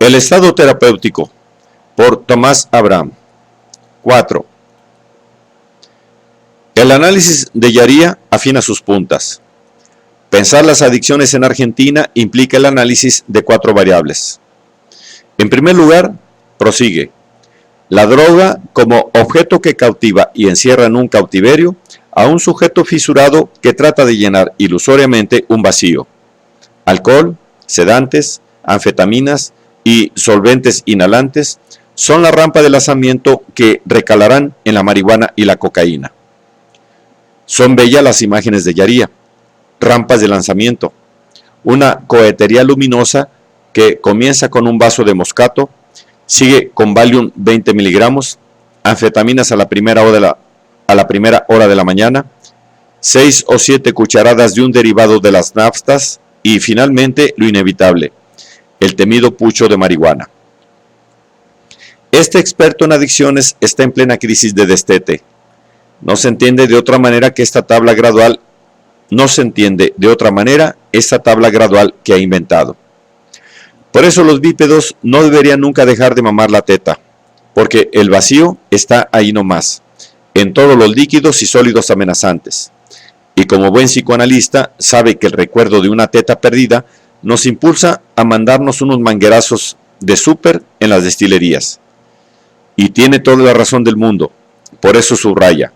El estado terapéutico, por Tomás Abraham. 4. El análisis de Yaría afina sus puntas. Pensar las adicciones en Argentina implica el análisis de 4 variables. En primer lugar, prosigue. La droga como objeto que cautiva y encierra en un cautiverio a un sujeto fisurado que trata de llenar ilusoriamente un vacío. Alcohol, sedantes, anfetaminas y solventes inhalantes son la rampa de lanzamiento que recalarán en la marihuana y la cocaína. Son bellas las imágenes de Yaría, rampas de lanzamiento, una cohetería luminosa que comienza con un vaso de moscato, sigue con Valium 20 miligramos, anfetaminas a la primera hora de la mañana, 6 o 7 cucharadas de un derivado de las naftas y finalmente lo inevitable, el temido pucho de marihuana. Este experto en adicciones está en plena crisis de destete. No se entiende de otra manera esta tabla gradual que ha inventado. Por eso los bípedos no deberían nunca dejar de mamar la teta, porque el vacío está ahí nomás, en todos los líquidos y sólidos amenazantes. Y como buen psicoanalista sabe que el recuerdo de una teta perdida nos impulsa a mandarnos unos manguerazos de súper en las destilerías. Y tiene toda la razón del mundo, por eso subraya.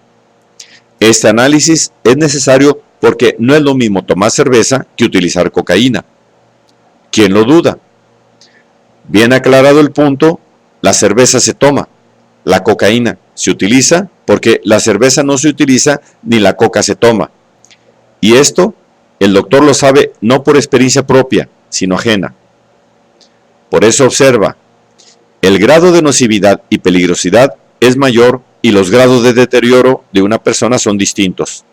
Este análisis es necesario porque no es lo mismo tomar cerveza que utilizar cocaína. ¿Quién lo duda? Bien aclarado el punto, la cerveza se toma, la cocaína se utiliza porque la cerveza no se utiliza ni la coca se toma. Y esto, el doctor lo sabe no por experiencia propia, sino ajena. Por eso observa, el grado de nocividad y peligrosidad es mayor y los grados de deterioro de una persona son distintos.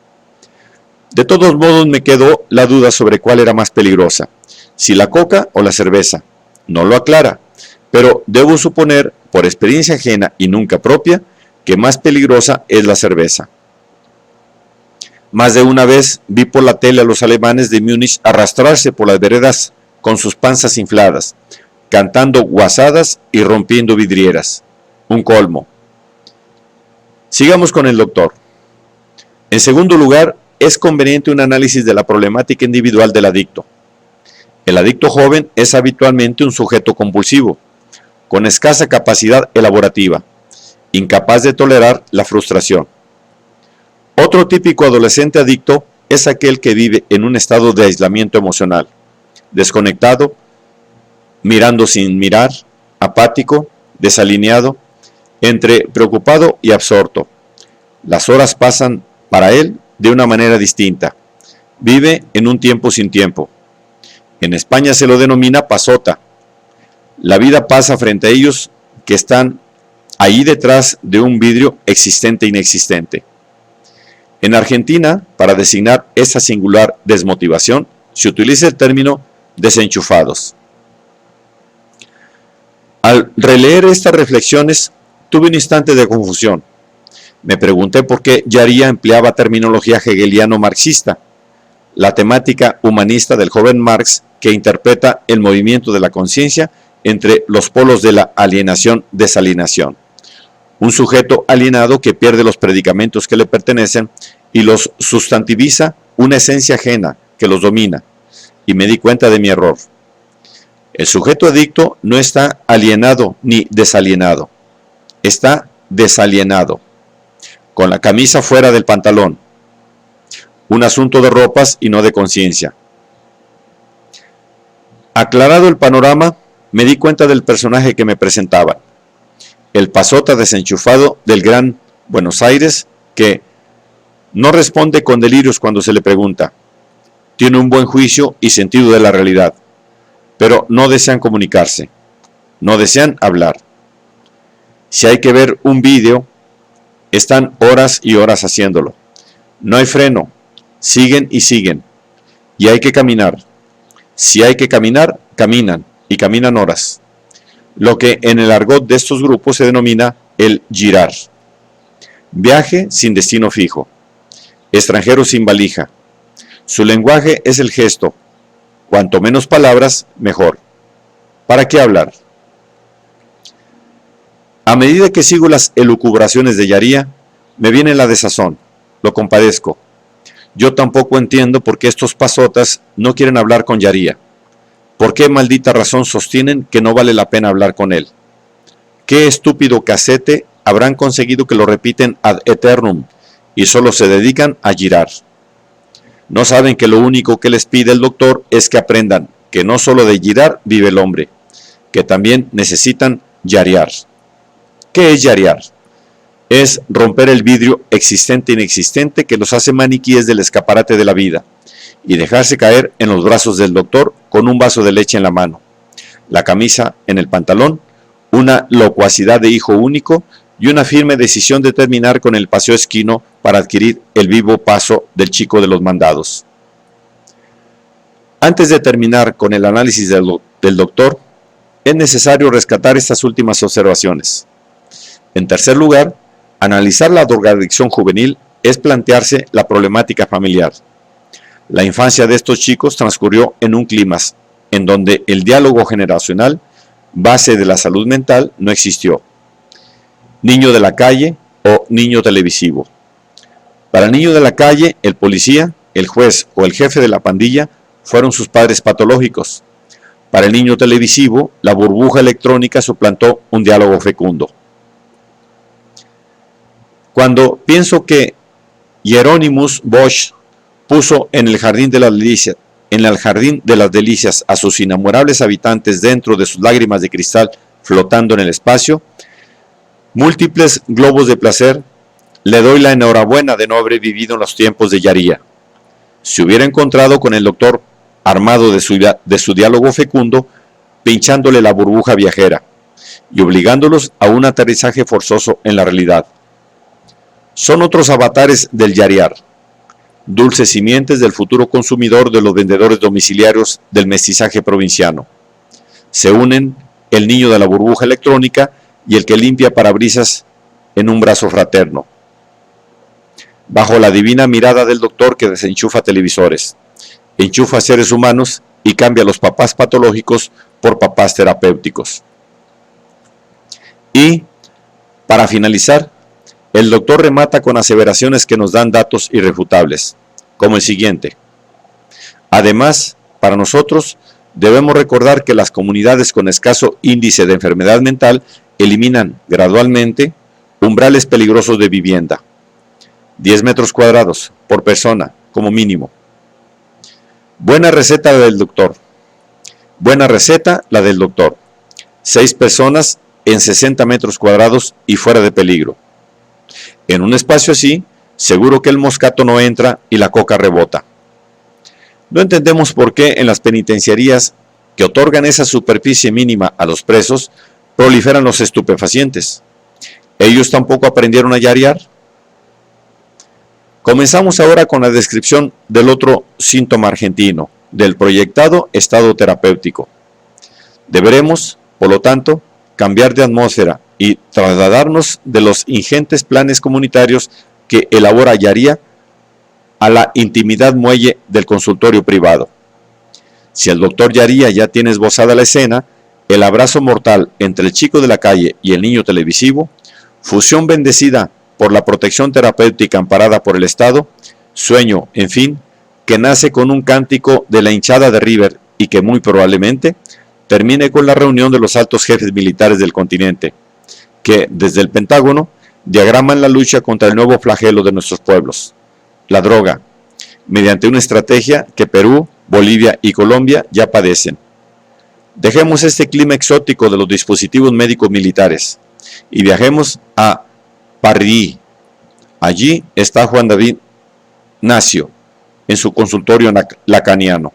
De todos modos me quedó la duda sobre cuál era más peligrosa, si la coca o la cerveza. No lo aclara, pero debo suponer, por experiencia ajena y nunca propia, que más peligrosa es la cerveza. Más de una vez vi por la tele a los alemanes de Múnich arrastrarse por las veredas con sus panzas infladas, cantando guasadas y rompiendo vidrieras. Un colmo. Sigamos con el doctor. En segundo lugar, es conveniente un análisis de la problemática individual del adicto. El adicto joven es habitualmente un sujeto compulsivo, con escasa capacidad elaborativa, incapaz de tolerar la frustración. Otro típico adolescente adicto es aquel que vive en un estado de aislamiento emocional, desconectado, mirando sin mirar, apático, desalineado, entre preocupado y absorto. Las horas pasan para él de una manera distinta. Vive en un tiempo sin tiempo. En España se lo denomina pasota. La vida pasa frente a ellos que están ahí detrás de un vidrio existente e inexistente. En Argentina, para designar esa singular desmotivación, se utiliza el término desenchufados. Al releer estas reflexiones, tuve un instante de confusión. Me pregunté por qué Yaría empleaba terminología hegeliano-marxista, la temática humanista del joven Marx que interpreta el movimiento de la conciencia entre los polos de la alienación-desalienación. Un sujeto alienado que pierde los predicamentos que le pertenecen y los sustantiviza una esencia ajena que los domina. Y me di cuenta de mi error. El sujeto adicto no está alienado ni desalienado. Está desalienado, con la camisa fuera del pantalón. Un asunto de ropas y no de conciencia. Aclarado el panorama, me di cuenta del personaje que me presentaban. El pasota desenchufado del Gran Buenos Aires que no responde con delirios cuando se le pregunta. Tiene un buen juicio y sentido de la realidad, pero no desean comunicarse, no desean hablar. Si hay que ver un vídeo, están horas y horas haciéndolo. No hay freno, siguen y siguen, y hay que caminar. Si hay que caminar, caminan, y caminan horas. Lo que en el argot de estos grupos se denomina el girar. Viaje sin destino fijo. Extranjero sin valija. Su lenguaje es el gesto. Cuanto menos palabras, mejor. ¿Para qué hablar? A medida que sigo las elucubraciones de Yaría, me viene la desazón, lo compadezco. Yo tampoco entiendo por qué estos pasotas no quieren hablar con Yaría. ¿Por qué maldita razón sostienen que no vale la pena hablar con él? ¿Qué estúpido casete habrán conseguido que lo repiten ad eternum y solo se dedican a girar? No saben que lo único que les pide el doctor es que aprendan que no solo de girar vive el hombre, que también necesitan yarear. ¿Qué es yarear? Es romper el vidrio existente e inexistente que los hace maniquíes del escaparate de la vida y dejarse caer en los brazos del doctor con un vaso de leche en la mano, la camisa en el pantalón, una locuacidad de hijo único y una firme decisión de terminar con el paseo esquino para adquirir el vivo paso del chico de los mandados. Antes de terminar con el análisis del doctor, es necesario rescatar estas últimas observaciones. En tercer lugar, analizar la drogadicción juvenil es plantearse la problemática familiar. La infancia de estos chicos transcurrió en un clímax en donde el diálogo generacional, base de la salud mental, no existió. Niño de la calle o niño televisivo. Para el niño de la calle, el policía, el juez o el jefe de la pandilla fueron sus padres patológicos. Para el niño televisivo, la burbuja electrónica suplantó un diálogo fecundo. Cuando pienso que Hieronymus Bosch puso en el jardín de las delicias a sus inamorables habitantes dentro de sus lágrimas de cristal flotando en el espacio, múltiples globos de placer, le doy la enhorabuena de no haber vivido en los tiempos de Yaría. Se hubiera encontrado con el doctor armado de su diálogo fecundo, pinchándole la burbuja viajera y obligándolos a un aterrizaje forzoso en la realidad. Son otros avatares del yarear, dulces simientes del futuro consumidor de los vendedores domiciliarios del mestizaje provinciano. Se unen el niño de la burbuja electrónica y el que limpia parabrisas en un brazo fraterno, bajo la divina mirada del doctor que desenchufa televisores, enchufa seres humanos y cambia a los papás patológicos por papás terapéuticos. Y, para finalizar, el doctor remata con aseveraciones que nos dan datos irrefutables, como el siguiente. Además, para nosotros, debemos recordar que las comunidades con escaso índice de enfermedad mental eliminan gradualmente umbrales peligrosos de vivienda. 10 metros cuadrados por persona, como mínimo. Buena receta del doctor. Buena receta la del doctor. 6 personas en 60 metros cuadrados y fuera de peligro. En un espacio así, seguro que el moscato no entra y la coca rebota. No entendemos por qué en las penitenciarías que otorgan esa superficie mínima a los presos, proliferan los estupefacientes. ¿Ellos tampoco aprendieron a yarear? Comenzamos ahora con la descripción del otro síntoma argentino, del proyectado estado terapéutico. Deberemos, por lo tanto, cambiar de atmósfera y trasladarnos de los ingentes planes comunitarios que elabora Yaría a la intimidad muelle del consultorio privado. Si el doctor Yaría ya tiene esbozada la escena, el abrazo mortal entre el chico de la calle y el niño televisivo, fusión bendecida por la protección terapéutica amparada por el Estado, sueño, en fin, que nace con un cántico de la hinchada de River y que muy probablemente termine con la reunión de los altos jefes militares del continente, que desde el Pentágono diagraman la lucha contra el nuevo flagelo de nuestros pueblos, la droga, mediante una estrategia que Perú, Bolivia y Colombia ya padecen. Dejemos este clima exótico de los dispositivos médicos militares y viajemos a Parrí. Allí está Juan David Nacio, en su consultorio lacaniano.